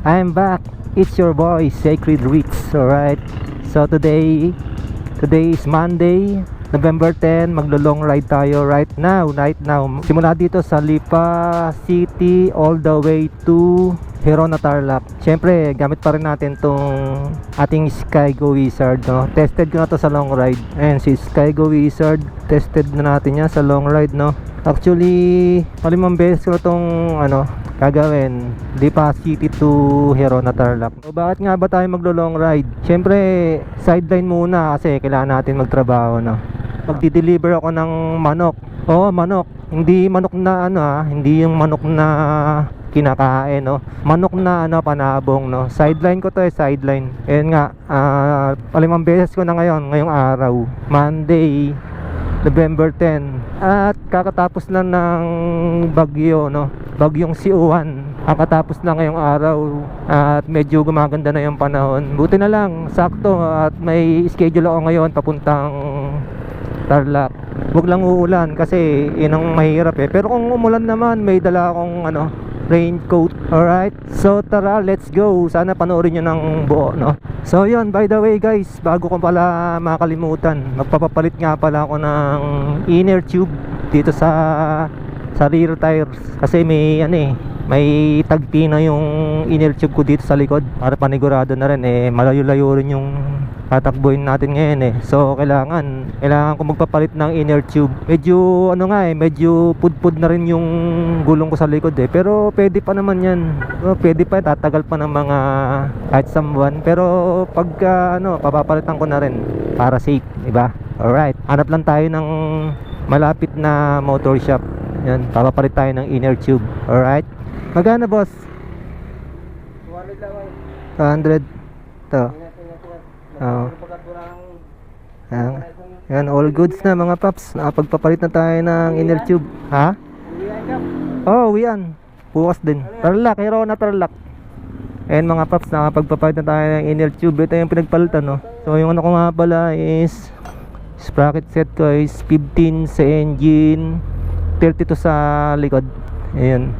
I'm back. It's your boy Sacred Ritz. Alright. So today is Monday, November 10. Maglo-long ride tayo right now. Simula dito sa Lipa City all the way to Herona Tarlac. Siyempre, gamit pa rin natin tong ating Skygo Wizard, no? Tested ko na to sa long ride. Ayan, si Skygo Wizard. Tested na natin yan sa long ride, no? Actually, 5 beses ko itong gagawin, Lipa City to Herona Tarlac. So bakit nga ba tayo maglo-long ride? Siyempre, sideline muna kasi kailangan natin magtrabaho, no? Magdi-deliver ako ng manok. Oo, manok. Hindi manok na hindi yung manok na kinakain, no? Manok na panabong, no? Sideline ko to, sideline. Ayan nga, 5 beses ko na ngayong araw, Monday, November 10. At kakatapos lang ng bagyo, no? Bagyong Siuan. Kakatapos lang ngayong araw at medyo gumaganda na yung panahon. Buti na lang, sakto, at may schedule ako ngayon papuntang Tarlac. Huwag lang uulan kasi yun ang mahirap eh. Pero kung umulan naman, may dala akong raincoat. Alright, so tara, let's go. Sana panoorin nyo ng buo, no? So yun, by the way guys, bago ko pala makalimutan, magpapapalit nga pala ako ng inner tube dito sa rear tires. Kasi may may tagpi na yung inner tube ko dito sa likod. Para panigurado na rin malayo-layo rin yung tatakbuhin natin ngayon So kailangan ko magpapalit ng inner tube. Medyo medyo pudpud na rin yung gulong ko sa likod pero pwede pa naman yan. Pwede pa, tatagal pa ng mga kahit some buwan. Pero pagka papapalitan ko na rin para safe, diba? Alright, hanap lang tayo ng malapit na motor shop. Yan, papapalit tayo ng inner tube. Alright, magkano boss? 200 to. Yan, all goods na mga paps. Nakapagpapalit na tayo ng inner tube. Ha? Uwian. Bukas din. Tarlac, Herona Tarlac. Ayan mga paps, nakapagpapalit na tayo ng inner tube. Ito yung pinagpalitan, no? So yung ko nga pala is sprocket set ko is 15 sa engine, 32 sa likod. Ayan.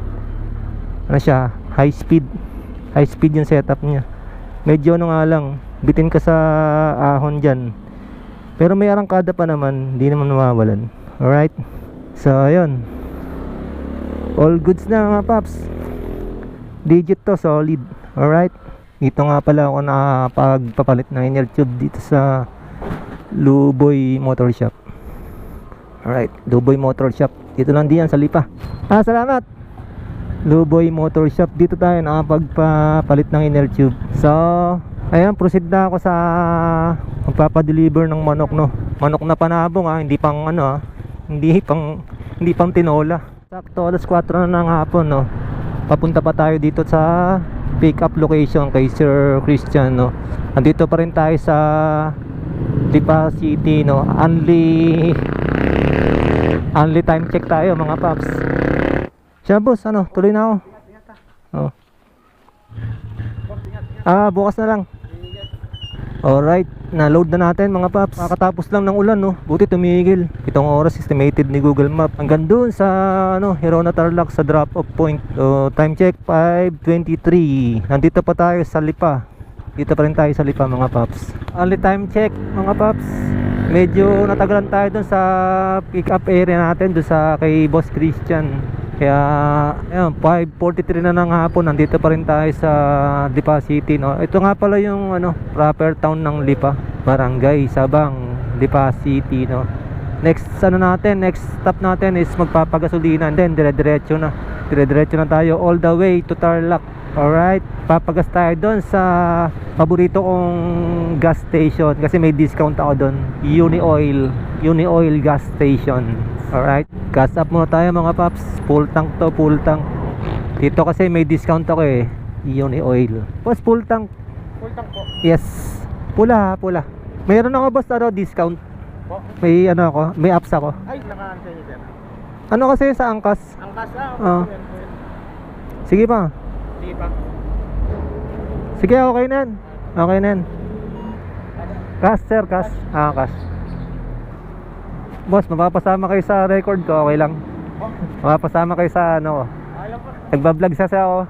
Siya, high speed yung setup niya. Medyo nga lang, bitin ka sa ahon dyan, pero may arangkada pa naman, hindi naman mawawalan. Alright, so ayun, all goods na mga paps. Digit to, solid. Alright, dito nga pala ako nakapagpapalit ng inner tube dito sa Luboy Motor Shop. Alright, Luboy Motor Shop, dito lang diyan sa Lipa. Salamat Luboy Motor Shop. Dito tayo nakapagpapalit ng inner tube. So ayan, proceed na ako sa magpapadeliver ng manok, no? Manok na panabong hindi pang hindi pang tinola. Sakto alas 4 na ng hapon, no? Papunta pa tayo dito sa pick up location kay Sir Christian, no? Andito pa rin tayo sa Lipa City, no? Only time check tayo mga paps. Siya boss, tuloy na ako. Bukas na lang. Alright, na-load na natin mga paps. Kakatapos lang ng ulan, no? Buti tumigil. 7 oras estimated ni Google Map. Hanggang dun sa Herona Tarlac sa drop-off point. Time check 5:23. Nandito pa tayo sa Lipa. Dito pa rin tayo sa Lipa mga paps. Only time check mga paps. Medyo natagalan tayo dun sa pick-up area natin, dun sa kay Boss Christian. Kaya ayun, 5:43 na ng hapon, nandito pa rin tayo sa Lipa City, no? Ito nga pala yung proper town ng Lipa, Barangay Sabang, Lipa City, no? Next stop natin is magpapagasolina, and then dire-diretso na tayo all the way to Tarlac. Alright, papagas tayo doon sa paborito kong gas station kasi may discount ako doon, Uni-Oil gas station. Alright, gas up muna tayo mga paps. Full tank to, full tank. Dito kasi may discount ako Uni-Oil. Boss, full tank. Full tank po? Yes. Pula. Mayroon ako boss discount po? May may apps ako. Ay, naka-answer niyo sir. Kasi sa Angkas? Sige pa. Sige, okay na yan. Cash sir, cash. Cash. Boss, mapapasama kayo sa record ko, okay lang. Mapapasama kayo sa Nagbablog kasi ako.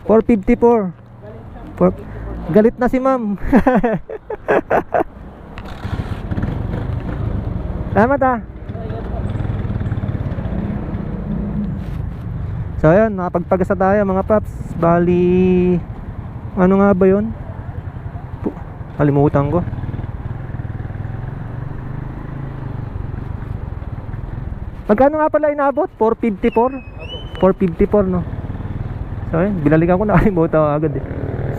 454. Galit na si ma'am. Salamat ah. So ayan, nakapagpagasa tayo mga paps. Bali, ano nga ba yun? Kalimutan ko. Magkano nga pala inabot? 454? 454 no? So ayun, binalikan ko, nakalimutan ko agad eh.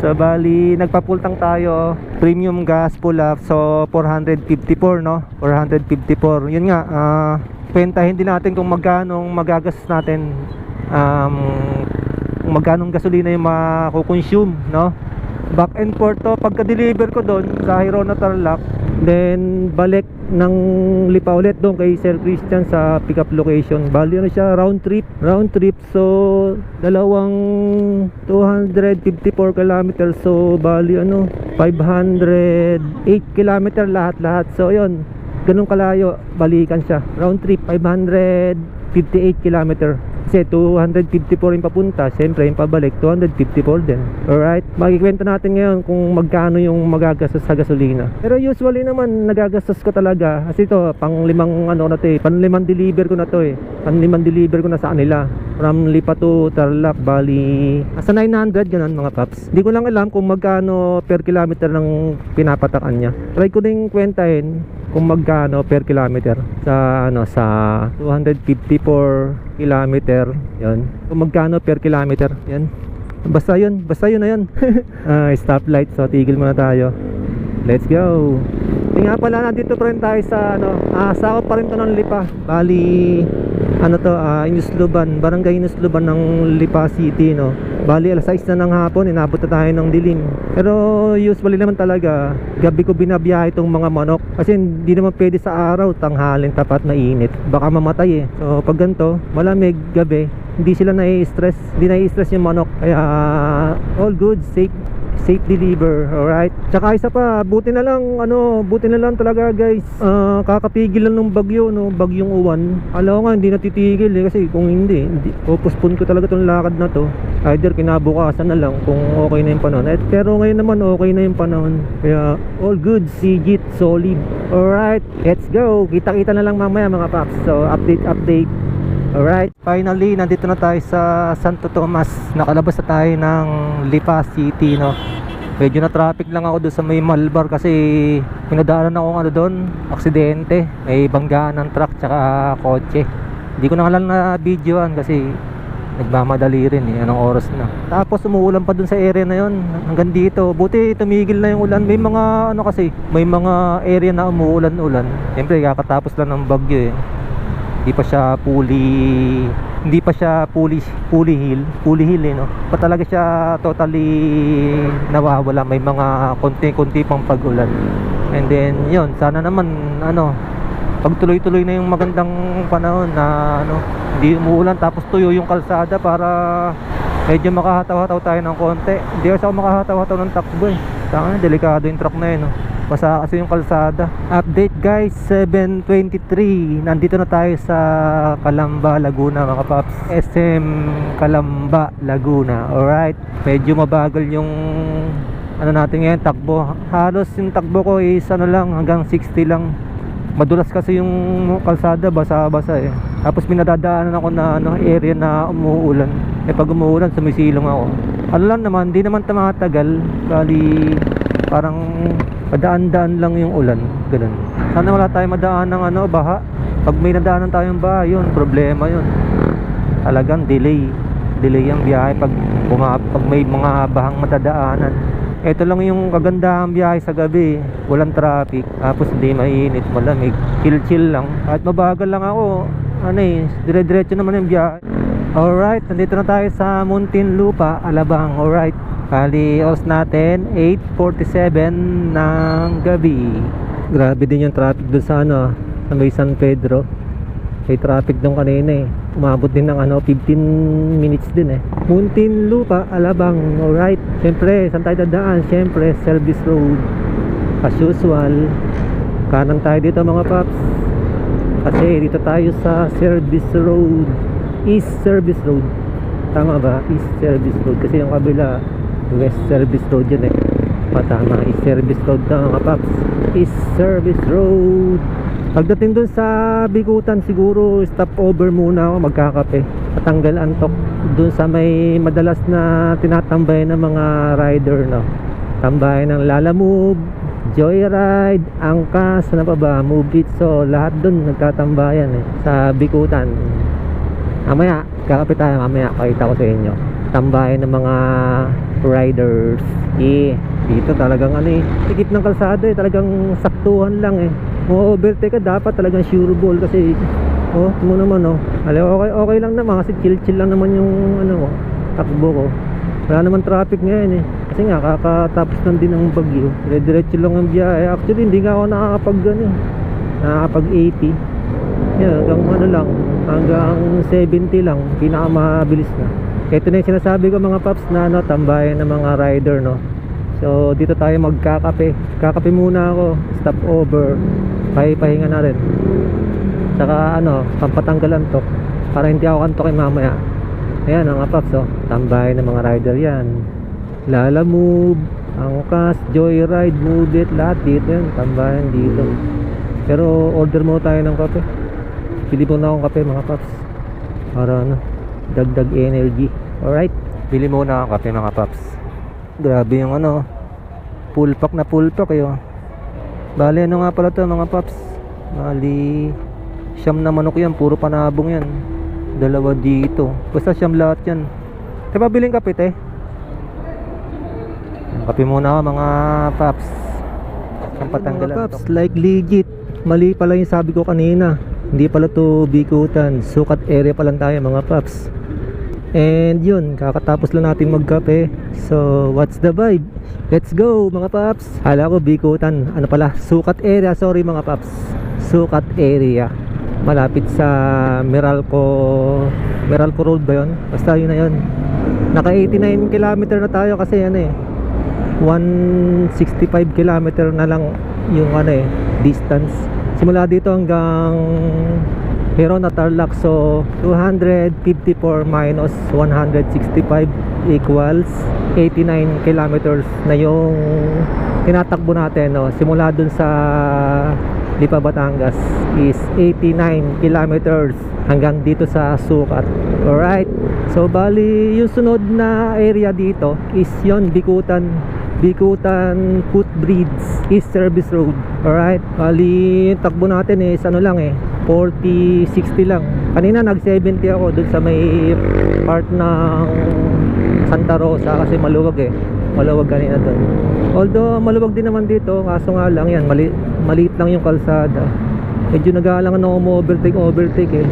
So bali, nagpapultang tayo. Premium gas full up. So 454 no? 454. Yun nga, kwentahin din natin kung magkano magagastos natin, kung magkano gasolina yung makukonsume no? Back and forth to, pagka deliver ko doon sa Hirona Tarlac, then balik ng Lipa ulit doon kay Sir Christian sa pick up location. Bali ano siya, round trip. So dalawang 254 kilometers. So bali ano, 508 kilometer lahat. So yun, ganun kalayo, balikan siya. Round trip 558 kilometer. Kasi 254 yung papunta, siyempre yung pabalik 254 din. Alright, makikwenta natin ngayon kung magkano yung magagastos sa gasolina. Pero usually naman nagagastos ko talaga, kasi ito pang limang ano na to eh, pang limang deliver ko na to eh. Pang limang deliver ko na sa kanila from Lipa to Tarlac. Bali asa 900 ganun mga paps. Hindi ko lang alam kung magkano per kilometer ng pinapatakan niya. Try ko din kwentahin kung magkano per kilometer sa ano, sa 254 kilometer. Yan, kung magkano per kilometer. Yan, basta yun na yun. Stoplight, so tigil muna tayo. Let's go. Nga pala, nandito pa rin tayo sa ano, sakop pa rin to ng Lipa. Bali ano to, Inusluban, barangay Inusluban ng Lipa City no. Bali alas 6 na ng hapon, inabot na tayo ng dilim. Pero usually naman talaga gabi ko binabiyahe itong mga manok, kasi hindi naman pwede sa araw, tanghalin tapat na init, baka mamatay eh. So pag ganito, malamig gabi, hindi sila nai-stress, hindi nai-stress yung manok. Kaya all good, safe deliver. Alright, tsaka isa pa, buti na lang talaga guys, kakapigil lang ng bagyo no, bagyong uwan. Alam ko nga hindi natitigil eh, kasi kung hindi pupuspon ko talaga tong lakad na to, either kinabukasan na lang kung okay na yung panahon. Pero ngayon naman okay na yung panahon, kaya all good, legit, solid. Alright, let's go, kita na lang mamaya mga paps. So update. Alright, finally nandito na tayo sa Santo Tomas. Nakalabas na tayo ng Lipa City no. Medyo na traffic lang ako doon sa may Malbar, kasi pinadaanan ako ano doon, aksidente, may banggaan ng truck tsaka kotse. Hindi ko na lang na videoan kasi nagmamadali rin eh, anong oras na. Tapos umuulan pa doon sa area na yon hanggang dito. Buti tumigil na yung ulan. May mga ano, kasi may mga area na umuulan-ulan. Siyempre kakatapos lang ng bagyo eh. Hindi pa siya fully hill eh no. Pa talaga siya totally nawawala, may mga konti-konti pang pag-ulan. And then yun, sana naman ano, pagtuloy-tuloy na yung magandang panahon na ano, hindi umuulan tapos tuyo yung kalsada, para medyo makahataw-hataw tayo ng konti. Hindi kasi ako makahataw-hataw ng takbo eh. Saka delikado yung truck na yun no. Basa kasi yung kalsada. Update guys, 7:23. Nandito na tayo sa Calamba, Laguna mga paps. SM Calamba, Laguna. Alright, medyo mabagal yung ano natin ngayon, takbo. Halos yung takbo ko is ano lang, hanggang 60 lang. Madulas kasi yung kalsada, basa-basa eh. Tapos pinadadaanan ako na ano, area na umuulan. Pag umuulan, sumisilong ako. Ano lang naman, di naman tumatagal. Bali parang padaan-daan lang yung ulan, ganun. Sana wala tayong madaan ng ano, baha. Pag may nadaanan tayong baha, yun, problema yun. Talagang delay ang biyahe pag may mga bahang matadaanan. Ito lang yung kagandahang biyahe sa gabi, walang traffic, tapos hindi mainit, malamig, chill lang. At mabagal lang ako, ano eh, dire-diretso naman yung biyahe. Alright, nandito na tayo sa Muntinlupa, Alabang. Alright, bali oras natin 8:47 ng gabi. Grabe din yung traffic doon sa ano, sa may San Pedro. May traffic doon kanina eh. Umabot din ng ano, 15 minutes din eh. Muntinlupa, Alabang. Alright, siyempre saan tayo dadaan? Siyempre service road, as usual. Kanan tayo dito mga paps, kasi dito tayo sa service road, East Service Road. Tama ba? East Service Road. Kasi yung kabila, West Service Road yun eh. Tama, East Service Road na mga paps. East Service Road. Pagdating dun sa Bikutan, siguro stop over muna ako, magkakape. Patanggal antok dun sa may madalas na tinatambay ng mga rider, no? Tambay ng Lalamove, Joyride, Angkas, ano pa ba, Move It. So lahat dun nagtatambayan eh, sa Bikutan. Mamaya, kakape tayo mamaya, pakita ko sa inyo tambayan ng mga riders. Dito talagang ano eh, tikip ng kalsada eh, talagang saktuhan lang eh. Kung overtake ka, dapat talagang sure ball kasi mo naman okay lang naman kasi chill lang naman yung takbo ko. Wala naman traffic ngayon eh, kasi nga kakatapos lang din ang bagyo, diretso lang ang biyahe. Actually hindi nga ako nakakapag 80 yan, hanggang 70 lang, pinakamabilis na. Ito na yung sinasabi ko mga paps na tambayan ng mga rider, no. So dito tayo magkakape. Kakape muna ako, stop over, pahinga na rin. Saka pampatanggal antok para hindi ako antokin mamaya. Ayan mga paps, tambayan ng mga rider yan. Lalamove, Angkas, Joyride, Move It, lahat dito yan, tambayan dito. Pero order mo tayo ng kape. Pili po na akong kape mga paps para dagdag energy. Alright, bili muna akong kape mga paps. Grabe yung full pack yun. Bali nga pala to mga paps, bali siyam na manok yan, puro panabong yan. Dalawa dito, basta siyam lahat yan. Tayo pabiling kape te. Kape muna ako mga paps. Ang patanggalan mga paps, like legit. Mali pala yung sabi ko kanina, hindi pala to Bikutan, sukat area pa lang tayo mga paps. And yun, kakatapos lang natin magkape. So what's the vibe? Let's go mga paps. Hala ko Bikutan, sukat area, sorry mga paps. Sukat area, malapit sa Meralco Road ba yun? Basta yun na yun. Naka 89 km na tayo kasi 165 km na lang yung distance simula dito hanggang Heron at Tarlac. So 254 minus 165 equals 89 kilometers na yung tinatakbo natin, simula dun sa Lipa, Batangas is 89 kilometers hanggang dito sa Sukat. Alright, so bali yung sunod na area dito is yon Bikutan Footbridge East Service Road. Alright, bali takbo natin is 40-60 lang. Kanina nag 70 ako dun sa may part ng Santa Rosa kasi maluwag kanina dun. Although maluwag din naman dito, kaso nga lang yan, maliit lang yung kalsada. Medyo nag-aalangan ako overtake eh.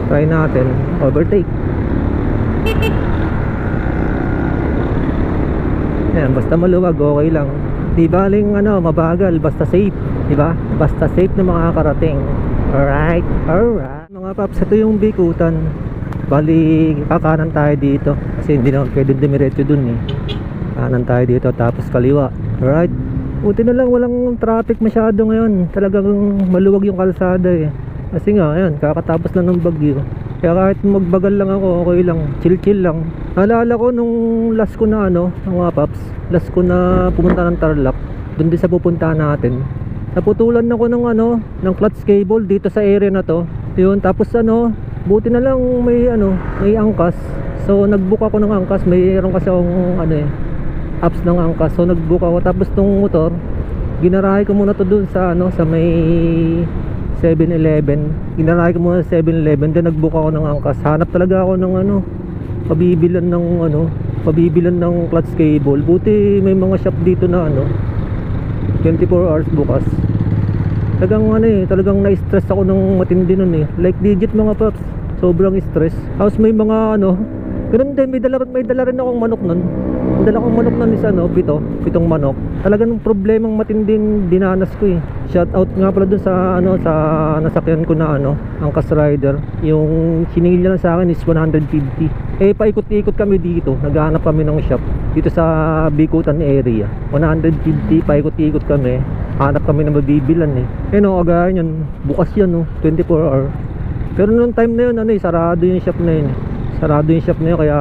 Try natin overtake. Yan, basta maluwag okay lang. Di baling mabagal, basta safe, di ba? Basta safe na makakarating. Alright. Mga paps, ito yung Bikutan. Bali, kakanan tayo dito kasi hindi naman pwede dumiretso dun eh. Kanan tayo dito tapos kaliwa. Alright. Buti na lang walang traffic masyado ngayon. Talagang maluwag yung kalsada eh. Kasi nga, ayan, kakatapos lang ng bagyo. Kaya kahit magbagal lang ako, okay lang, chill lang. Naalala ko nung last ko na mga paps, last ko na pumunta ng Tarlac, dun din sa pupuntahan natin. Naputulan ako ng clutch cable dito sa area na to. Yun, tapos buti na lang may angkas. So nagbook ako ng angkas, mayroon kasi akong apps ng angkas. So nagbook ako, tapos tong motor ginarahe ko muna to dun sa sa may 7-Eleven. Ginarahe ko muna sa 7-Eleven, then nagbook ako ng angkas. Hanap talaga ako ng pabibilan ng clutch cable. Buti may mga shop dito na 24 hours bukas. Talagang na-stress ako nung matindi nun eh. Like digit mga paps, sobrang stress. Tapos may mga ganun din, may dala rin akong manok nun. Dala akong manok nun is pitong manok. Talagang problemang matinding dinanas ko eh. Shout out nga pala dun sa sa nasakyan ko na Angkas Rider. Yung siningil niya lang sa akin is 150. Eh paikot-ikot kami dito, naghahanap kami ng shop dito sa Bikutan area. 150, paikot-ikot kami, hanap kami ng mabibilan eh. Agaya yan, bukas yan 24 hour. Pero nung time na yun sarado yung shop na yun. Sarado yung shop na yun, kaya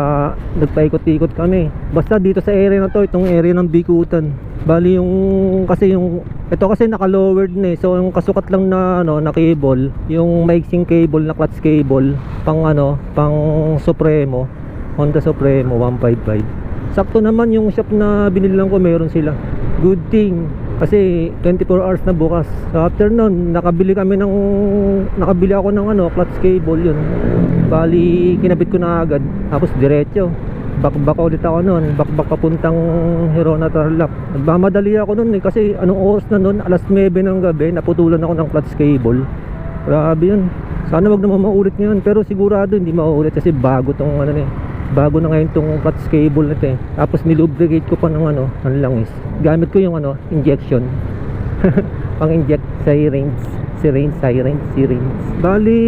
nagpaikot-ikot kami. Basta dito sa area na to, itong area ng Bikutan. Bali yung, kasi yung, ito kasi naka-lowered na eh. So yung kasukat lang na, ano, na cable, yung maiksing cable na clutch cable, pang ano, pang Supremo, Honda Supremo 155. Sakto naman yung shop na binilang ko, meron sila. Good thing, kasi 24 hours na bukas. So after nun, nakabili ako ng ano, clutch cable yun. Bali, kinabit ko na agad. Tapos diretso. Bakbak ulit ako nun. Bakbak papuntang Hirona Tarlac. Nagmamadali ako nun eh, kasi anong oras na nun, alas 9 ng gabi, naputulan ako ng clutch cable. Grabe yun. Sana wag naman maulit ngayon, pero sigurado hindi maulit kasi bago tong ano eh. Bago na ngayon tong clutch cable nito eh. Tapos nilubricate ko pa ng ano, ang langis. Gamit ko yung ano, injection. Pang-inject sa syringe. Bali,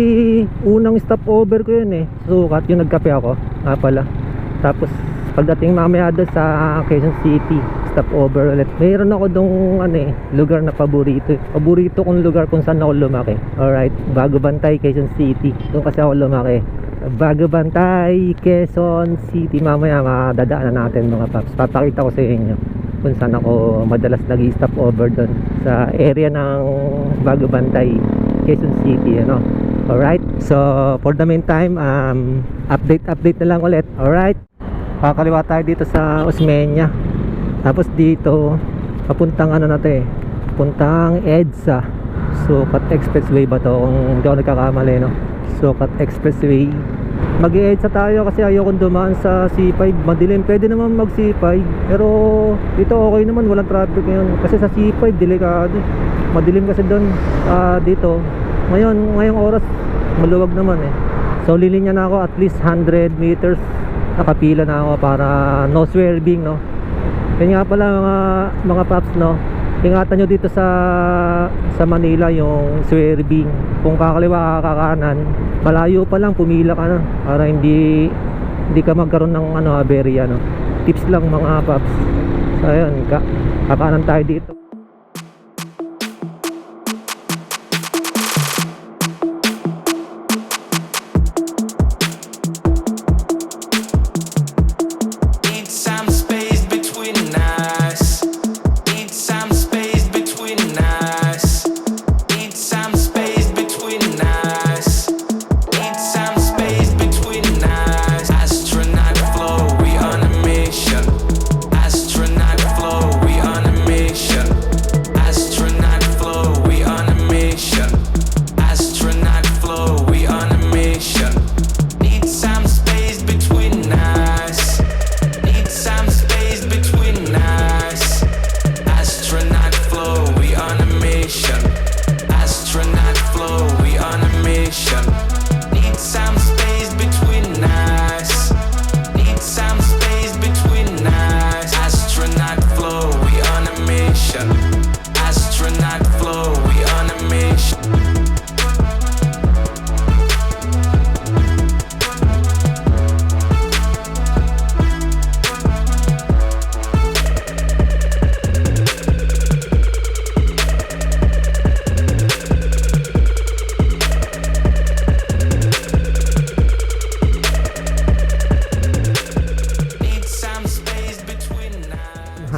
unang stopover ko yun eh. Sukat yung nagkape ako. Pala. Tapos pagdating mamaya doon sa Quezon City, stopover ulit. Mayroon ako dong ano eh, lugar na paborito. Paborito kong lugar kung saan ako lumaki. Alright, Bago Bantay, Quezon City. Doon kasi ako lumaki. Bago Bantay, Quezon City. Mamaya madadaanan natin mga paps. Papakita ko sa inyo kung saan ako madalas nag-stop over doon sa area ng Bago Bantay, Quezon City, ano. Alright, so for the meantime, update na lang ulit. Alright, kakaliwa tayo dito sa Osmeña. Tapos dito papuntang ano na to eh, papuntang EDSA, Sukat Expressway ba to kung hindi ako nagkakamali, no? Sukat Expressway. Mag-EDSA tayo kasi ayokong dumaan sa C5. Madilim, pwede naman mag C5, pero dito okay naman, walang traffic ngayon. Kasi sa C5 delikado, madilim kasi doon. Dito ngayong oras maluwag naman eh. So lilinya na ako at least 100 meters. Nakapila na ako para no swerving, no. Yan nga pala mga paps, no. Ingatan nyo dito sa Manila yung swerving. Kung kakaliwa kakanan, malayo pa lang pumila ka na para hindi ka magkaroon ng ano, aberya, no. Tips lang mga paps. So ayun, kakanan tayo dito.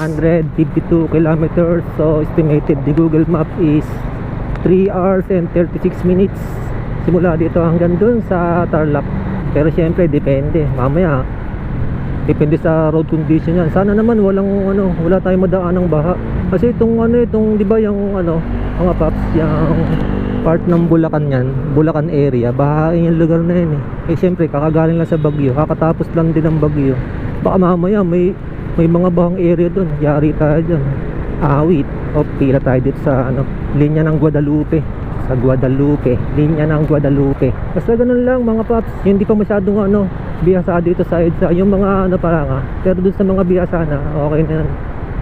...152 kilometers. So estimated the Google Map is 3 hours and 36 minutes simula dito hanggang dun sa Tarlac. Pero syempre depende, mamaya depende sa road condition yan. Sana naman wala tayong madaan ng baha. Kasi itong di ba yung mga paps, yung part ng Bulacan yan, Bulacan area, bahain yung lugar na yun eh. Syempre kakagaling lang sa bagyo, kakatapos lang din ng bagyo. Baka mamaya may mga bahang area doon, yari tayo dyan. Awit o pila tayo dito sa linya ng Guadalupe. Sa Guadalupe, linya ng Guadalupe. Basta ganun lang mga paps. Hindi pa masyadong biyasa dito sa EDSA. Yung mga parang pero dun sa mga biyasa na okay na yan.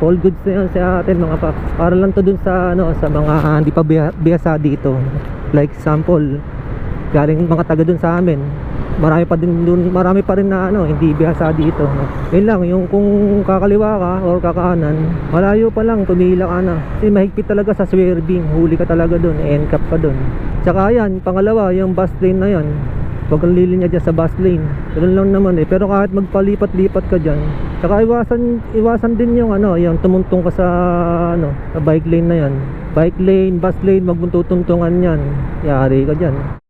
All goods na yan sa atin mga paps. Para lang to dun sa sa mga hindi pa biyasa dito. Like sample, galing mga taga dun sa amin, marami pa rin na hindi biyasa dito. Yun lang, yung kung kakaliwa ka or kakanan, malayo pa lang, tumila ka na. Kasi mahigpit talaga sa swerving, huli ka talaga dun, end cap ka dun. Tsaka yan, pangalawa, yung bus lane na yan, Huwag kang lilinya dyan sa bus lane. Ganun lang naman eh. Pero kahit magpalipat-lipat ka dyan, saka iwasan din yung yung tumuntong ka sa sa bike lane na yan. Bike lane, bus lane, wag mong tutuntungan yan. Yari ka dyan.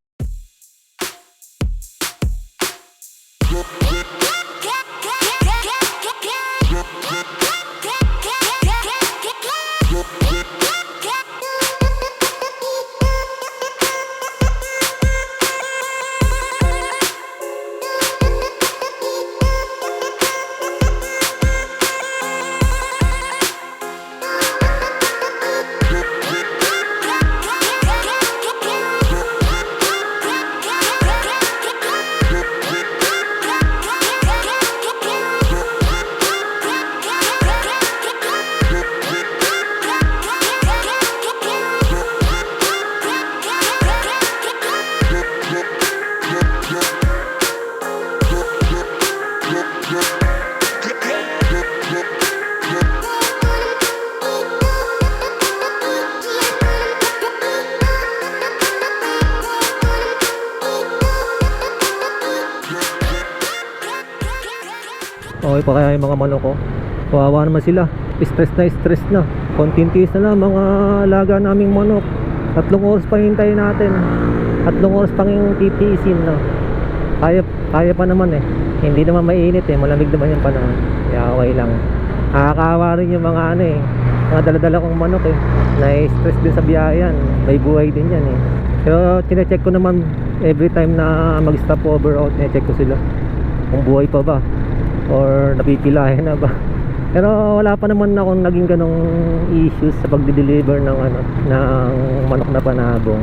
Okay pa kaya yung mga manok ko? Kawawa naman sila. Stress na. Konting tiis na lang mga alaga naming manok. 3 oras pa hintayin natin. 3 oras pang yung titiisin, no? Kaya pa naman eh. Hindi naman mainit eh. Malamig naman yung panahon. Kaya okay lang. Nakakaawa rin yung mga mga daladala kong manok eh. Na-stress din sa biyayan. May buhay din yan eh. Pero chinecheck ko naman every time na mag-stop over out. Chinecheck ko sila kung buhay pa ba or napipilahin na ba. Pero wala pa naman akong naging ganong issues sa pagde-deliver ng ng manok na panabong.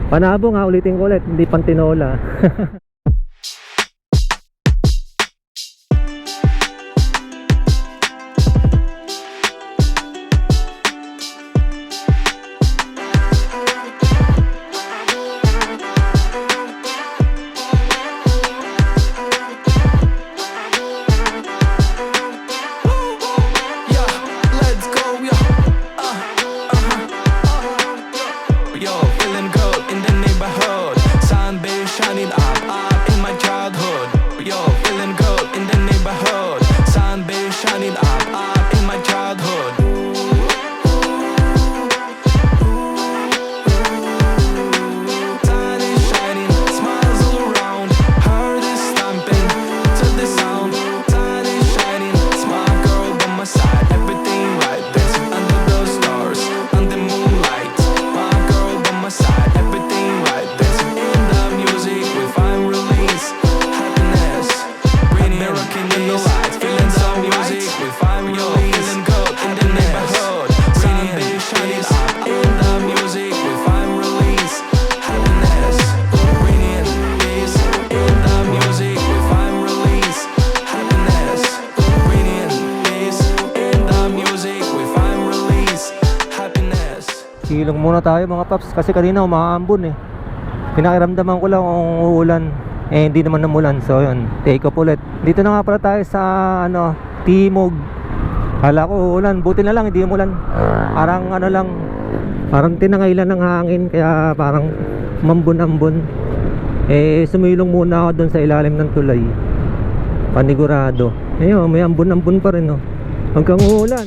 Panabong ulitin ko ulit, hindi pantinola. Silong muna tayo mga paps kasi kanina umaambon eh. Pinakiramdaman ko lang kung uulan. Eh hindi naman namulan. So yun, take off ulit. Dito na nga pala tayo sa Timog. Kala ko uulan, buti na lang hindi umulan. Parang lang, parang tinangailan ng hangin kaya parang mambon-ambon. Eh sumilong muna ako doon sa ilalim ng tulay. Panigurado. Ayun, may ambon-ambon pa rin hanggang uulan.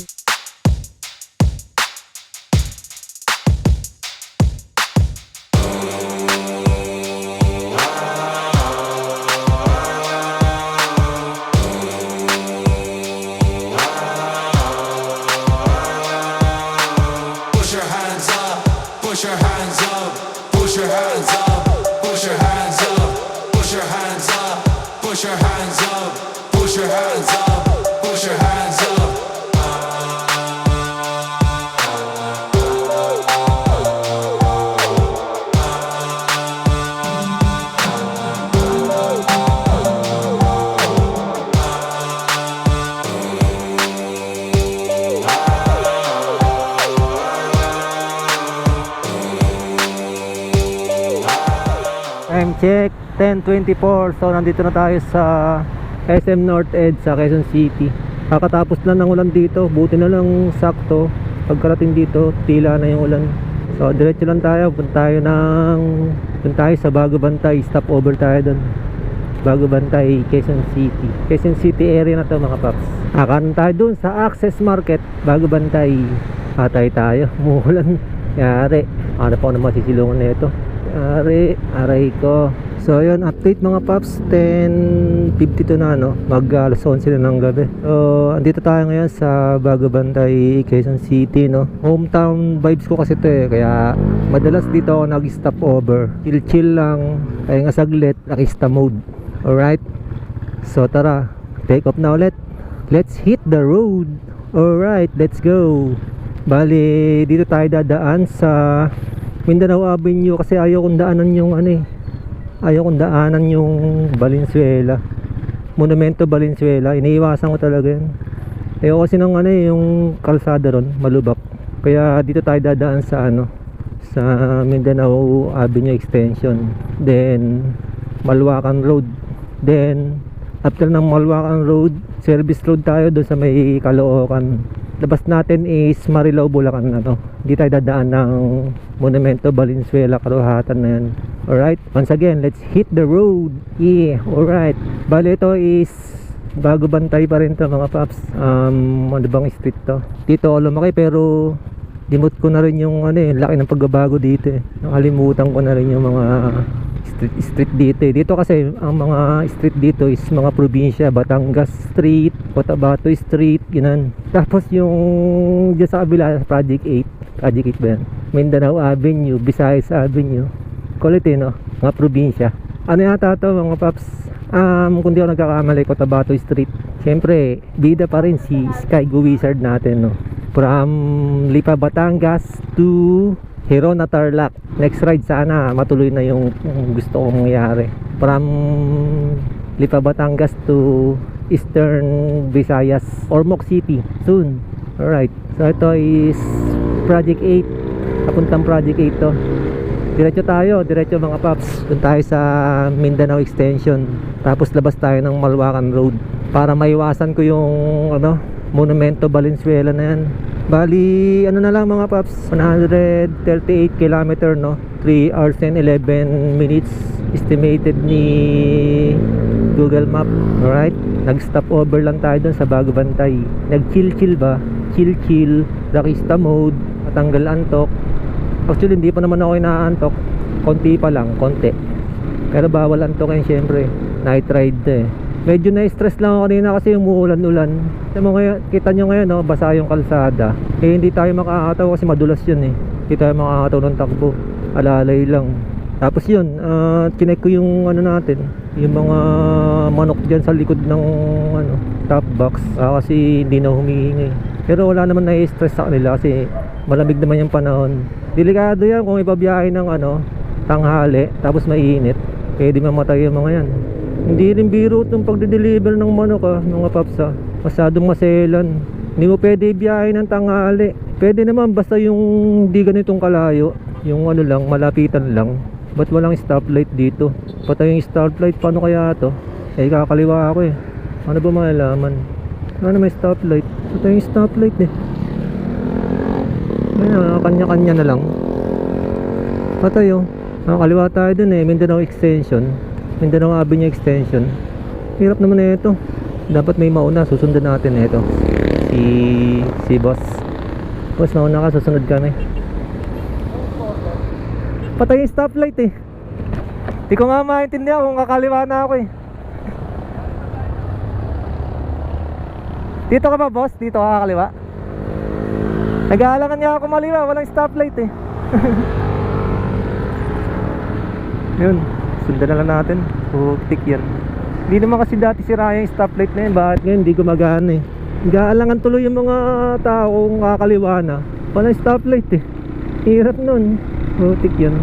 Time check 10:24. So nandito na tayo sa SM North Edge sa Quezon City. Kakatapos lang ng ulan dito. Buti na lang sakto. Pagkarating dito, tila na yung ulan. So diretso lang tayo, punta tayo sa Bago Bantay, stop over tayo doon. Bago Bantay, Quezon City. Quezon City area na to mga paps. Akaran tayo doon sa Access Market, Bago Bantay. Atay tayo, umuulan. Yari, ano pa ako na masisilungan na ito. Yari, aray ko. So yun, update mga paps, 10:52 na mag alas 11 na ng gabi. So andito tayo ngayon sa Bago Bantay, Quezon City, no. Hometown vibes ko kasi to kaya madalas dito ako nag-stop over. Chill lang, kaya nga saglit, nakista mode. Alright, so tara, take off na ulit. Let's hit the road. Alright, let's go. Bali, dito tayo dadaan sa Mindanao Avenue kasi ayaw kong daanan yung Valenzuela, Monumento Valenzuela. Iniiwasan ko talaga yun. Ayaw kasi ng yung kalsada ron, malubak. Kaya dito tayo dadaan sa sa Mindanao Avenue Extension, then Malwakan Road. Then after ng Malwakan Road, service road tayo doon sa may Caloocan. Labas natin is Marilao, Bulacan na to. Hindi tayo dadaan ng Monumento Valenzuela, Karuhatan na yan. Alright, once again, let's hit the road. Yeah, alright. Bale, ito is Bago Bantay pa rin to mga paps. Ano bang street to? Dito ako lumaki pero dimot ko na rin yung laki ng pagbabago dito Nakalimutan ko na rin yung mga street dito Dito kasi ang mga street dito is mga probinsya. Batangas Street, Cotabato Street, ginan. Tapos yung dyan sa kabila, Project 8 ba yan? Mindanao Avenue, Visayas Avenue. Quality mga probinsya. Ano yata to mga paps? Kung di ako nagkakamali, Cotabato Street. Siyempre, bida pa rin si Sky Go Wizard natin From Lipa, Batangas to Hirona, Tarlac. Next ride sana matuloy na yung gusto kong mangyari. From Lipa, Batangas to Eastern Visayas, Ormoc City soon. Alright, so ito is Project 8. Papuntang Project 8 to. Diretso mga paps. Doon tayo sa Mindanao Extension. Tapos labas tayo ng Malwakan Road para maiwasan ko yung Monumento Valenzuela na yan. Bali, na lang mga paps, 138 km 3 hours and 11 minutes estimated ni Google Map. Alright, nag-stop over lang tayo dun sa Bago Bantay. Nag-chill ba? Chill, rakista mode, matanggal antok. Actually, hindi pa naman ako inaantok. Konti pa lang, konti. Pero bawal antokin syempre. Night ride Medyo na-stress lang ako kanina kasi umuulan-ulan. Kita nyo ngayon basa yung kalsada. Hindi tayo makakataw kasi madulas yun Hindi tayo makakataw ng takbo. Alalay lang. Tapos yun, kinek ko yung natin, yung mga manok dyan sa likod ng top box. Kasi hindi na humihingi. Pero wala naman na-stress sa kanila kasi malamig naman yung panahon. Delikado yan kung ipabiyahe ng tanghali tapos mainit. Pwede mamatay yung mga yan. Hindi rin biro itong pagde-deliver ng manok mga paps Masyadong maselan. Hindi mo pwede biyahe ng tanghali. Pwede naman basta yung di ganitong kalayo. Yung lang, malapitan lang. Ba't walang stoplight dito? Patay yung stoplight, paano kaya to? Kakaliwa ako Ano ba malalaman? Ano may stoplight? Patay yung stoplight kanya-kanya na lang. Patay Nakakaliwa tayo dun Mindanao Extension, Mindanao Avenue Extension. Hirap naman ito. Dapat may mauna, susundan natin ito. Si boss. Boss, mauna ka, susunod ka Patay yung stoplight Di ko nga maintindihan kung kakaliwa na ako Dito ka ba boss? Dito ka kakaliwa? Nag-aalangan nga ako maliwa, walang stoplight Yun, sundan na lang natin. Putik yan. Hindi naman kasi dati sira yung stoplight na yun. Bakit ngayon hindi gumagana Nag-aalangan tuloy yung mga tao kung kakaliwa na. Walang stoplight Hirap nun. Putik yun.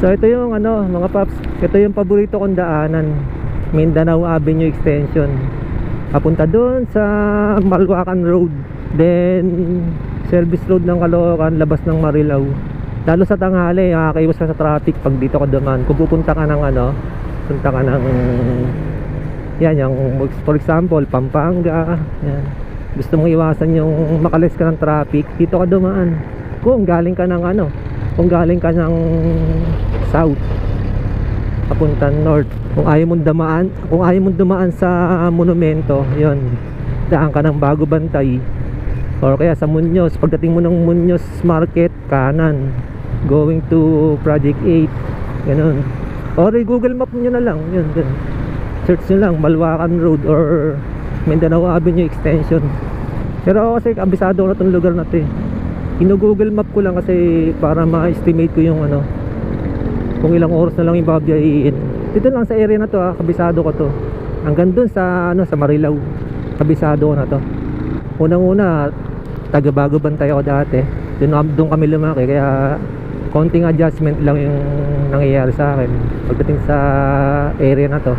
So ito yung mga paps, ito yung paborito kong daanan, Mindanao Avenue Extension. Papunta doon sa Malwakan Road. Then service road ng Caloocan, labas ng Marilao. Lalo sa tanghali, nakakaiwas ka sa traffic pag dito ka dumaan. Kung pupunta ka ng punta ka ng yung for example Pampanga, yan. Gusto mong iwasan yung makalis ka ng traffic, dito ka dumaan. Kung galing ka ng kung galing ka ng south papunta north. Kung ayaw mong dumaan sa monumento, yun, daan ka ng Bago Bantay or kaya sa Muñoz. Pagdating mo ng Muñoz Market, kanan going to Project 8, ganun. Or Google Map nyo na lang, yun. Search nyo lang Malwakan Road or Mindanao Avenue Extension. Pero ako kasi abisado ko na itong lugar na to eh. Google Map ko lang kasi para ma-estimate ko yung ano, kung ilang oras na lang yung babiyahin. Dito lang sa area na to kabisado ko to. Hanggang dun sa ano, sa Marilao, kabisado ko na to. Unang-una, taga Bago Bantay ako dati. Doon kami lumaki, kaya konting adjustment lang yung nangyayari sa akin pagdating sa area na to.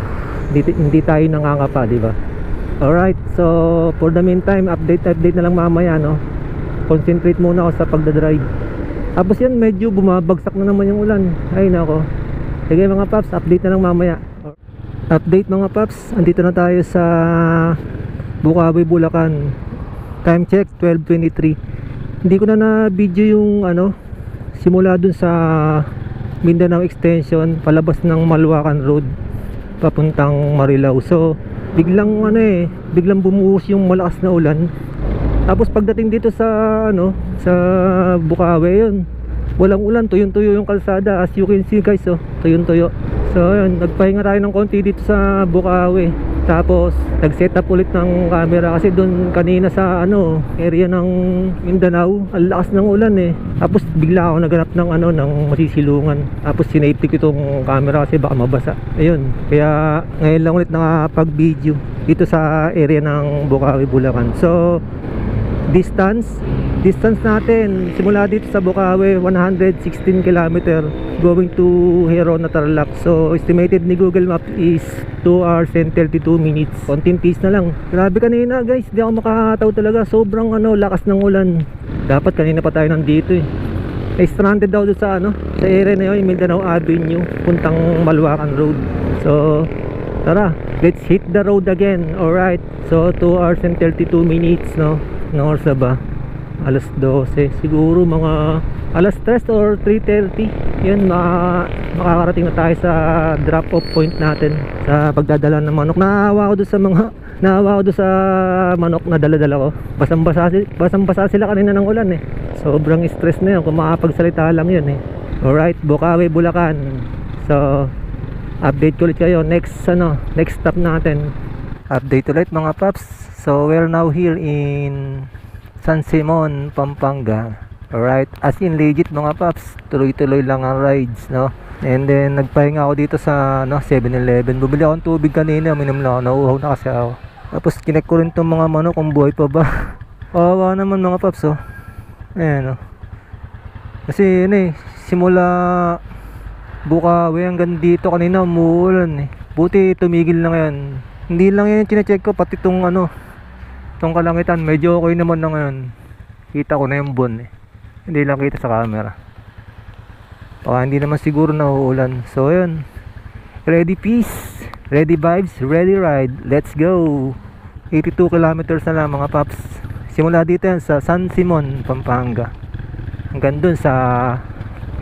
Hindi tayo nangangapa, di ba? Alright, so for the meantime, update na lang mamaya, no? Concentrate muna ako sa pagdadrive. Tapos yan, medyo bumabagsak na naman yung ulan. Ay nako. Sige mga paps, update na lang mamaya. Update mga paps, andito na tayo sa Bukawi, Bulacan. Time check 12:23. Hindi ko na video yung ano, simula dun sa Mindanao Extension palabas ng Malwakan Road papuntang Marilao. So biglang biglang bumuhos yung malakas na ulan. Tapos pagdating dito sa ano, sa Bukawi, yun, walang ulan, tuyong-tuyo yung kalsada. As you can see guys, tuyong-tuyo. So yun, nagpahinga tayo ng konti dito sa Bukawi. Tapos nag-set up ulit ng camera kasi doon kanina sa ano, area ng Mindanao, ang lakas ng ulan eh. Tapos bigla ako naganap ng ano, ng masisilungan. Tapos sinafety ko itong camera kasi baka mabasa. Ayun, kaya ngayon lang ulit nakapag-video dito sa area ng Bukawi, Bulacan. So distance natin simula dito sa Bukawi 116 km going to Heron na Tarlac. So estimated ni Google Map is 2 hours and 32 minutes. Konting pace na lang. Grabe kanina guys, di ako makakataw talaga. Sobrang ano, lakas ng ulan. Dapat kanina pa tayo nandito eh. Stranded daw doon sa ano, sa area na yun, Mindanao Avenue puntang Malwakan Road. So tara, let's hit the road again. Alright, so 2 hours and 32 minutes, no? No oras na ba? Alas 12 siguro, mga alas 3 or 3:30. Yun, makakarating na tayo sa drop off point natin sa pagdadala ng manok. Naawa ko doon sa manok na dala-dala ko. Basang-basa sila kanina ng ulan eh. Sobrang stress na yun kung makapagsalita lang yun eh. Alright, Bukawi, Bulacan. So update ko ulit kayo next stop natin. Update ulit mga paps. So we're now here in San Simon, Pampanga. Alright, as in legit mga paps, tuloy-tuloy lang ang rides, no? And then nagpahinga ako dito sa 7-Eleven. Bumili ako ng tubig kanina, uminom lang ako, nauuhaw na kasi ako. Tapos kinek ko rin itong mga manok kung buhay pa ba. Kawawa naman mga paps, ayan, kasi simula Bukawi hanggang dito kanina umuulan eh. Buti tumigil na ngayon. Hindi lang yan chinecheck ko, pati itong itong kalangitan, medyo okay naman na ngayon. Kita ko na yung buwan eh. Hindi lang kita sa camera. Baka hindi naman siguro na uulan. So yun, ready peace, ready vibes, ready ride. Let's go. 82 kilometers na lang mga paps. Simula dito yan sa San Simon, Pampanga, hanggang dun sa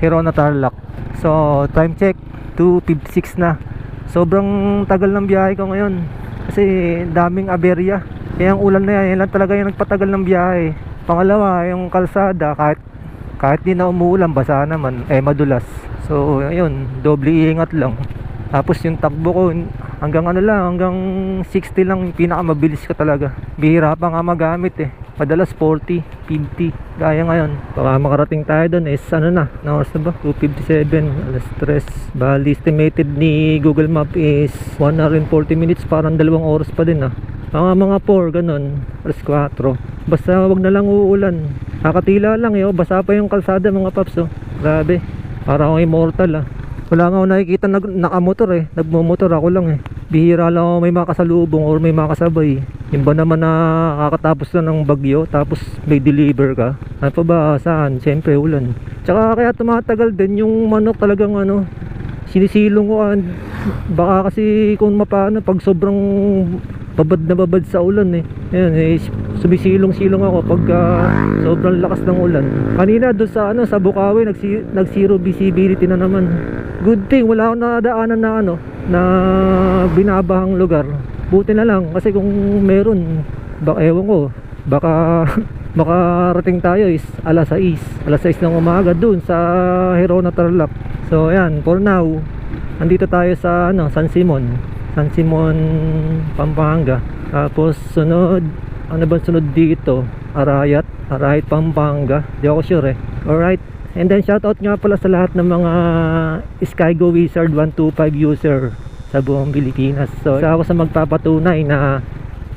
Heron na Tarlac. So time check 2:56 na. Sobrang tagal ng biyahe ko ngayon kasi daming aberya. Kaya ang ulan na yan lang talaga yung nagpatagal ng biyahe. Pangalawa, yung kalsada kahit di na umuulan, basa naman, madulas. So ayun, doble ingat lang. Tapos yung takbo ko hanggang hanggang 60 lang, pinakamabilis ka talaga. Bihira pa nga magamit eh. Madalas 40, 50. Gaya ngayon, baka makarating tayo doon na oras na ba? 2:57, alas 3. Bali estimated ni Google Map is 1 hour and 40 minutes, parang 2 oras pa din mga 4, ganun, alas 4. Basta wag na lang uulan. Kakatila lang basa pa yung kalsada mga paps. Grabe, para akong immortal Wala nga ako nakikita nakamotor nagmumotor ako lang Bihira lang ako may makasalubong or may makasabay. Yung ba naman na kakatapos na ng bagyo, tapos may deliver ka, ano pa ba, saan? Siyempre ulan. Tsaka kaya tumatagal din yung manok, talagang sinisilong ko baka kasi kung mapano pag sobrang babad na babad sa ulan Ayan, sumisilong-silong ako pag sobrang lakas ng ulan. Kanina doon sa sa Bukawi nag zero visibility na naman. Good thing wala akong nadaanan na na binabahang lugar. Buti na lang kasi kung meron, ewan ko, baka makarating tayo is alas 6 ng umaga dun sa Hirona Tarlac. So ayan, for now andito tayo sa San Simon, Pampanga. Tapos sunod, ano ba sunod dito? Arayat, Pampanga. Di ako sure eh. Alright. And then shoutout nga pala sa lahat ng mga Skygo Wizard 125 user sa buong Pilipinas. So isa ako sa magpapatunay na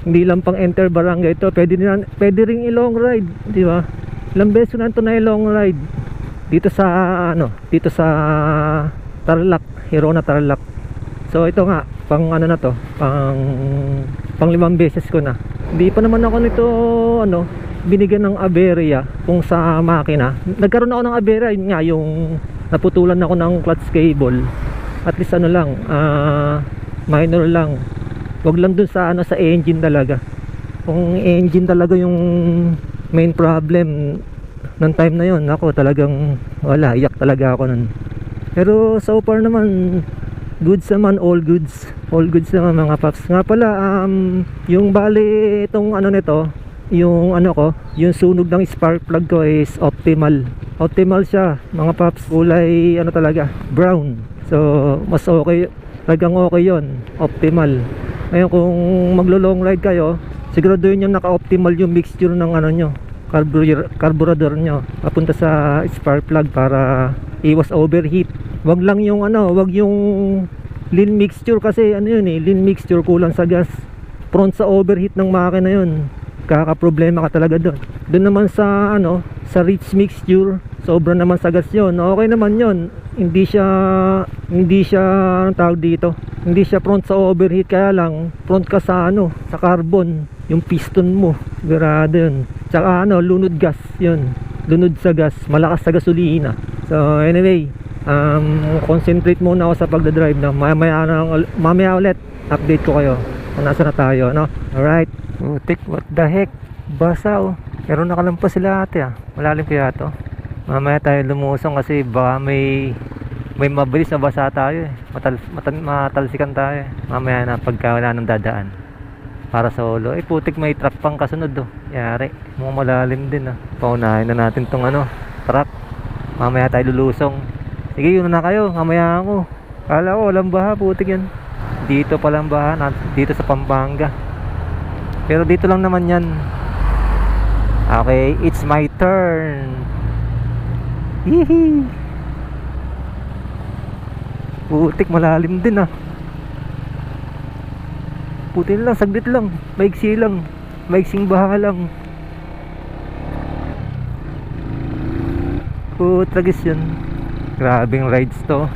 hindi lang pang enter barangay ito, pwede ring i-long ride, di ba? Ilang beses ko na ito na i-long ride dito sa Tarlac, Hirona Tarlac. So ito nga, pang na to, pang 5 beses ko na. Hindi pa naman ako nito binigyan ng aberya kung sa makina. Nagkaroon ako ng aberya, yun nga, yung naputulan ako ng clutch cable. At least minor lang. Wag lang dun sa sa engine talaga. Kung engine talaga yung main problem ng time na yon, ako talagang wala, iyak talaga ako nun. Pero so far naman goods naman, all goods naman mga paps. Nga pala, yung bali itong nito, yung yung sunog ng spark plug ko is optimal siya mga paps. Kulay talaga, brown. So mas okay, talagang okay yon, optimal. Ngayon kung maglo-long ride kayo, siguraduhin yung naka-optimal yung mixture ng nyo, carburetor nyo papunta sa spark plug para iwas overheat. Wag lang yung wag yung lean mixture kasi lean mixture kulang sa gas, prone sa overheat ng makina yun. Kaka-problema ka talaga doon. Doon naman sa sa rich mixture, sobra naman sa gas yun. Okay naman yun. Hindi siya tawag dito, hindi siya prone sa overheat, kaya lang prone ka sa sa carbon, yung piston mo, sigurado yun. Tsaka lunod gas yun, lunod sa gas, malakas sa gasolina. So anyway, concentrate muna ako sa pagdadrive na. Mamaya ulit update ko kayo kung nasa na tayo, alright. What the heck, basa pero nakalampas sila ate malalim kaya to. Mamaya tayo lumusong kasi baka may mabilis na basa tayo matalsikan tayo mamaya na pagka wala nang dadaan para sa ulo. Putik, may truck pang kasunod yari, mukhang malalim din paunahin na natin tong truck. Mamaya tayo lulusong. Sige, yun na kayo, mamaya ako. Kala ko walang baha, putik yan. Dito palang baha, dito sa Pampanga. Pero dito lang naman yan. Okay, it's my turn. Hihi. Putik, malalim din Putin lang, saglit lang, maiksing baha lang. Putragis yun. Grabing rides to.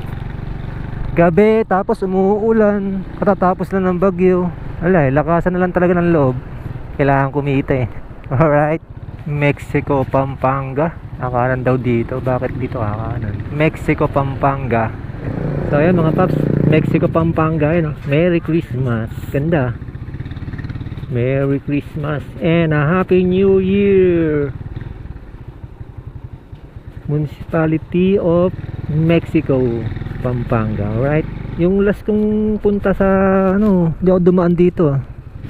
Gabi, tapos umuulan, katatapos lang ng bagyo. Lakasan na lang talaga ng loob. Kailangan kumita Alright, Mexico, Pampanga. Kakanan daw dito. Bakit dito kakanan? Mexico, Pampanga. So ayan mga paps, Mexico, Pampanga. Merry Christmas. Ganda. Merry Christmas and a Happy New Year. Municipality of Mexico, Pampanga. Alright. Yung last kong punta sa hindi ako dumaan dito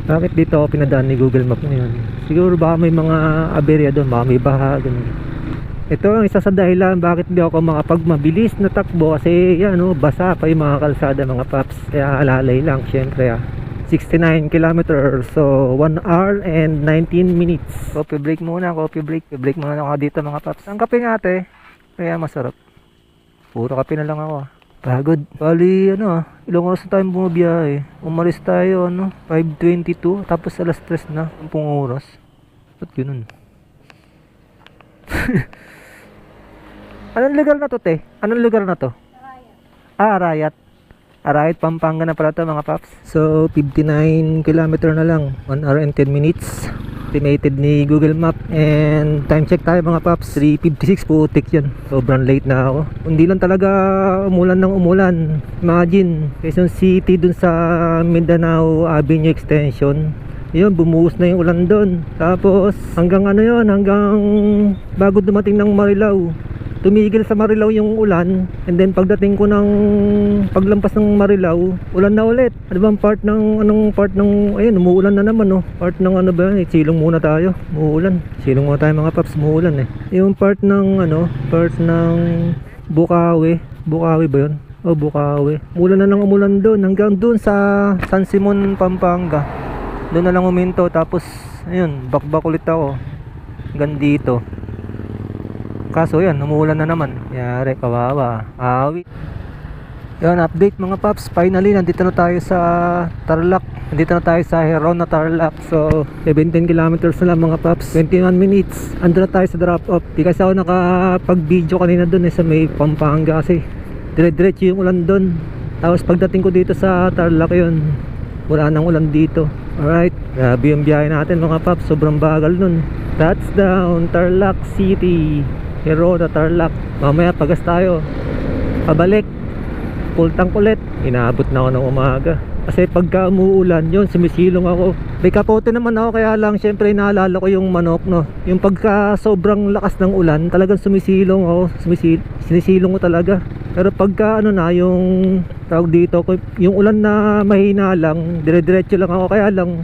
Bakit dito ako pinadaan ni Google Map ngayon? Siguro baka may mga aberya doon, baka may baha, ganun. Ito ang isa sa dahilan bakit hindi ako makapagmabilis na takbo kasi basa pa yung mga kalsada mga paps. Kaya alalay lang syempre 69 kilometers, so 1 hour and 19 minutes. Coffee break muna, coffee break muna ako dito mga paps. Ang kape nga ate, kaya masarap. Puro kape na lang ako. Pagod. Bali ilang oras na tayong bumabiyahe. Umalis tayo 5:22, tapos alas 3 na, 10 oras. Ba't ganun? Anong lugar na to, te? Anong lugar na to? Arayat. Arayat, Pampanga na pala to mga paps. So 59 kilometer na lang, 1 hour and 10 minutes estimated ni Google Map. And time check tayo mga paps, 3:56. putik yan, sobrang late na ako. Hindi lang talaga umulan ng umulan. Imagine, Quezon City dun sa Mindanao Avenue Extension, Yun, bumuhos na yung ulan doon. Tapos hanggang ano yun, hanggang bago dumating ng Marilao, tumigil sa Marilao yung ulan. And then pagdating ko ng paglampas ng Marilao, ulan na ulit. Ano bang part ng ayun, umuulan na naman, no. Part ng ano ba, silong muna tayo. Umuulan. Silong muna tayo mga paps, umuulan eh. Yung part ng Bukawi. Bukawi ba yun? O Bukawi. Umulan na ng umulan doon hanggang doon sa San Simon, Pampanga. Doon na lang uminto. Tapos ayun, bakbak ulit ako hanggang dito. Kaso yan, umuulan na naman. Yari, kawawa. Awi. Yan, update mga paps. Finally, nandito na tayo sa Tarlac. Nandito na tayo sa Heron na Tarlac. So, 17 kilometers na lang mga paps. 21 minutes. Ando na tayo sa drop off. Di kasi ako nakapag-video kanina dun sa may Pampanga kasi dire-diretso yung ulan dun. Tapos pagdating ko dito sa Tarlac yun, wala nang ulan dito. Alright, grabe yung biyahe natin mga paps. Sobrang bagal nun. Touchdown, Tarlac City. Heron na Tarlac. Mamaya pagas tayo. Pabalik. Full tank ulit. Inaabot na ako ng umaga. Kasi pagka umuulan yun, sumisilong ako. May kapote naman ako, kaya lang syempre naalala ko yung manok, no. Yung pagka sobrang lakas ng ulan, talagang sumisilong ako. Sinisilong ko talaga. Pero pagka yung tawag dito, yung ulan na mahina lang, dire-diretso lang ako. Kaya lang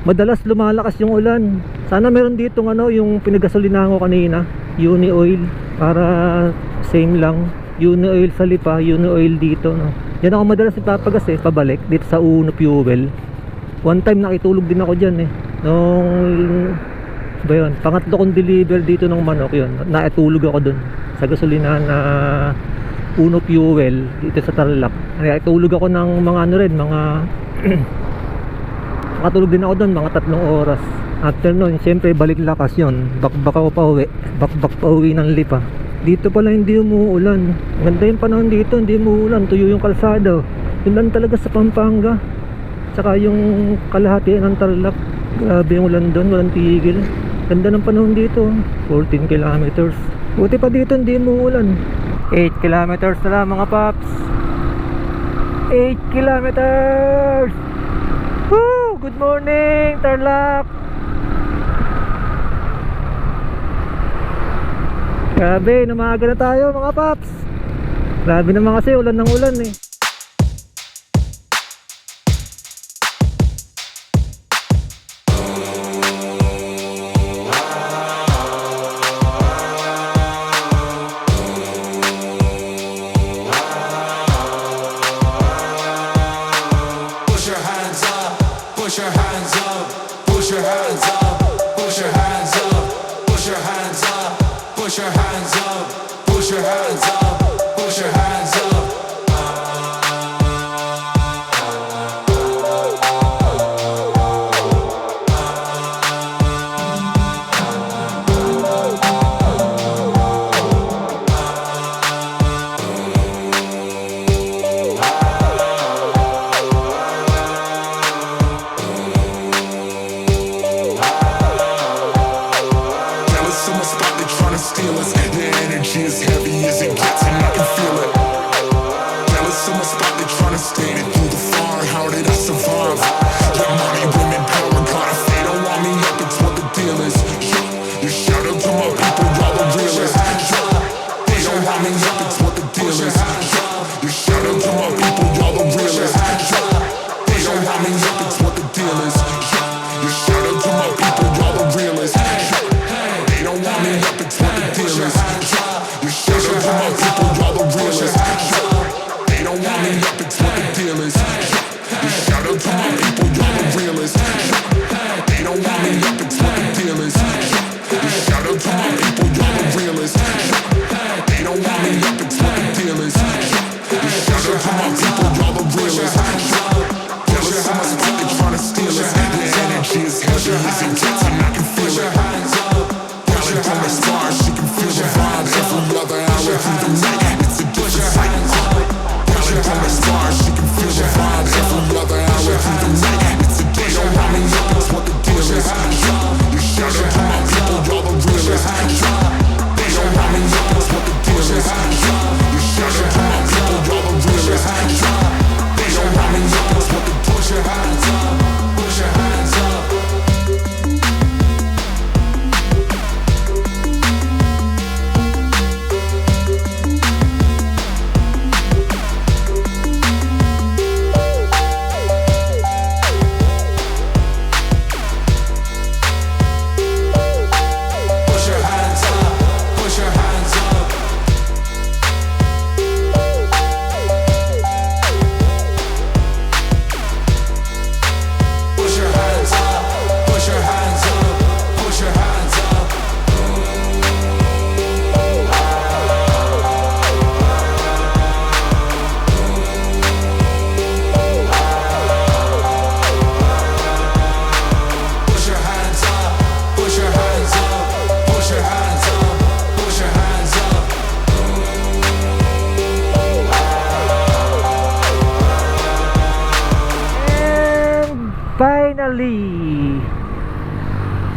madalas lumalakas yung ulan. Sana meron dito yung pinagasolinahan ko kanina, Uni Oil, para same lang. Uni Oil sa Lipa, Uni Oil dito, no. Yan ako madalas ipapagas pabalik dito sa Uno Fuel. One time nakitulog din ako dyan nung ba yun, pangatlo kong deliver dito ng manok yun. Naitulog ako dun sa gasolinahan na Uno Fuel dito sa Tarlac. Naitulog ako ng mga mga nakatulog din ako dun mga 3 oras. After nun, siyempre balik lakas yun. Bakbak ako pa uwi. Bakbak pa uwi ng Lipa. Dito pala hindi umuulan. Ganda yung panahon dito, hindi umuulan. Tuyo yung kalsada. Yun lang talaga sa Pampanga. Tsaka yung kalahati ng Tarlac. Grabe yung ulan doon, walang tigil. Ganda ng panahon dito. 14 kilometers. Buti pa dito hindi umuulan. 8 kilometers na lang mga paps. 8 kilometers. Woo! Good morning Tarlac. Grabe, namaga na tayo mga paps. Grabe naman kasi ulan ng ulan Push your hands up, push your hands up, push your hands up, push your hands up, push your hands up, push your hands up, push your hands up, push your hands up.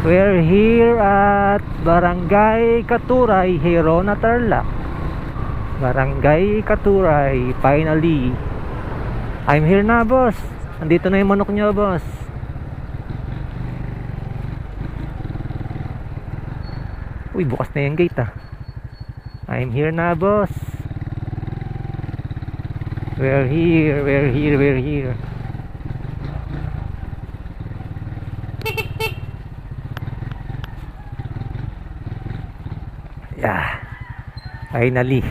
We're here at Barangay Katuray, Herona, Tarlac. Barangay Katuray, finally. I'm here na, boss. Andito na yung manok nyo, boss. Uy, bukas na yung gate ah. I'm here na, boss. We're here, we're here, we're here. Yeah. Finally.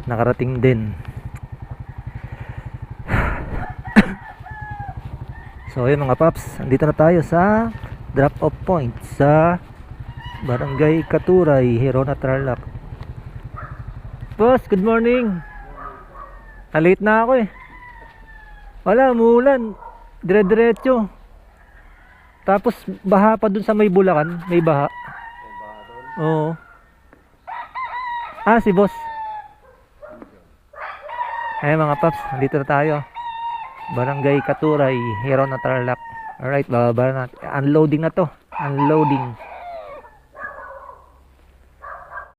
Nakarating din. So yun mga paps, andito na tayo sa drop off point sa Barangay Katuray, Herona, Tarlac. Boss, good morning. Late na ako eh. Wala, umuulan. Dire-diretso. Tapos baha pa dun sa may Bulacan. May baha. Oo. Ah, si boss. Ay mga paps, nandito na tayo. Barangay Katuray, Herona, Tarlac. Alright, bababa na. Unloading na to. Unloading.